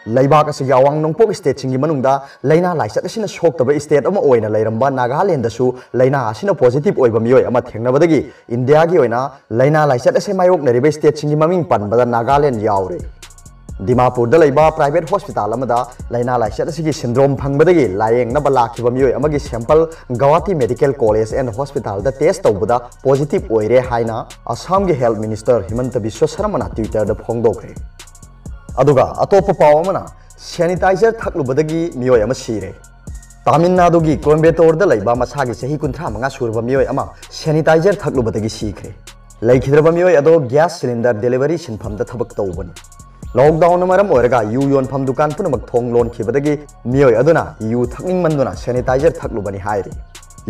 Laibak asigi awang nongpok state singi manungda laina laisat asina soktaba state ama oina lairamba Nagaland dasu laina asina positive oiba mioi ama thengnabadagi India gi oina laina laisat ase mayok nariba state singi maming panbada Nagaland yaure Dimapur da laiba private hospital amada laina laisat asigi syndrome phangbadagi layeng na balakhiba mioi amagi sample Guwahati Medical College and Hospital da test tawbada positive oire haina Assam gi health minister Himanta Biswa Sarma Twitter da phongdokre aduga atopa pawamana sanitizer thaklubadagi mioi ama sire Tamil Nadu gi Coimbatore da laiba masagi sahi kunthra manga surba mioi ama sanitizer thaklubadagi sikre laikhidraba mioi ado gas cylinder delivery sinpham da thabak tawbani lockdown maram oiraga yu yon pham dukan punamak thong lon khibadagi mioi aduna yu thakning manduna sanitizer thaklubani hairi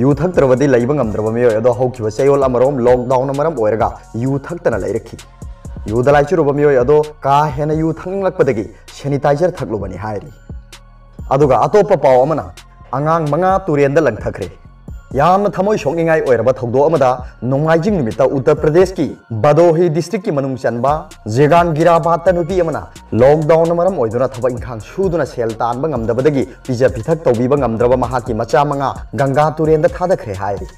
yu thaktrabadi laiba ngamdraba mioi ado hokhiba chayol amarom lockdown maram oiraga yu thaktana lairakhi Yudalai churuba mioi ado ka hena yu thanglakpadagi sanitizer thaklubani hairi aduga atopa paw amana angang manga turenda langthakre yamna thamoi sokningai oiraba thogdo amada nongaijing numita Uttar Pradesh ki Badohi district ki manung chanba Jegan Girabhat nupi amana lockdown maram oiduna thaba inkhang suduna sel tanba ngamdabadagi pija pithak tawbiba ngamdraba mahaki macha manga Ganga turenda thadakhre hairi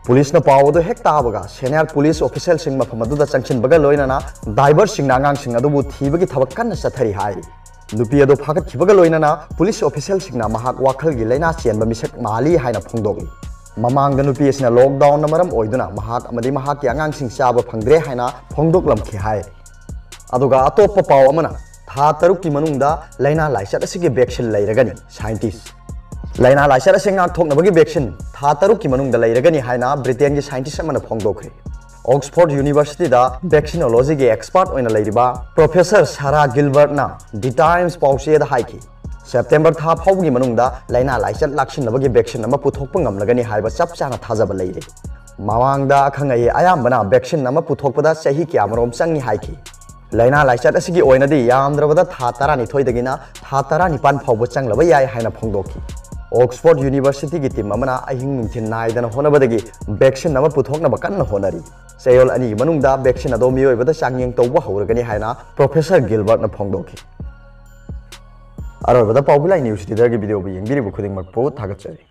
Police na pawado hek tabaga senior police official sing mafamadu da changchin baga loinana diver sing nangang sing adubu thibagi thabak kan sathari hai nupi ado phagat khibaga loinana police official sing na mahak wakhal gi laina chenba misak mali haina phongdogi mamang da nupi asina lockdown na maram oiduna mahak amadi mahak ki angang sing chaba phangdre haina phongdok lamkhi hai aduga atoppa paw amana tha taruk ki manungda laina laisat asigi vaccine lairagani scientist Laina laisat ase ngak thoknabagi vaccine tha taruk ki manungda lairagani haina Britain gi scientist amana phongdokre Oxford University da vaccinology gi expert oina lairiba Professor Sarah Gilbert na The Times pawse da haiki September tha phawgi manungda laina laisat laksinabagi vaccine ama puthokpa ngamlagani haiba chap chana thajaba leire mawangda khangai ayambana vaccine ama puthokpada chahi kyamarom changni haiki Laina laisat asigi oina di yamdrabada tha tarani thoidagina tha tarani pan phawba changlaba yai haina phongdokhi Oxford University ki team amana ahing nungthin naidana honabadagi vaccine nama puthokna bakanna honari sayol ani manungda vaccine ado mioi bada changyeng tawba hawragani haina Professor Gilbert na phongdokhi Arobada Pawbulai News Leader ki video bi yengbiri bu khuding makpo thagatsari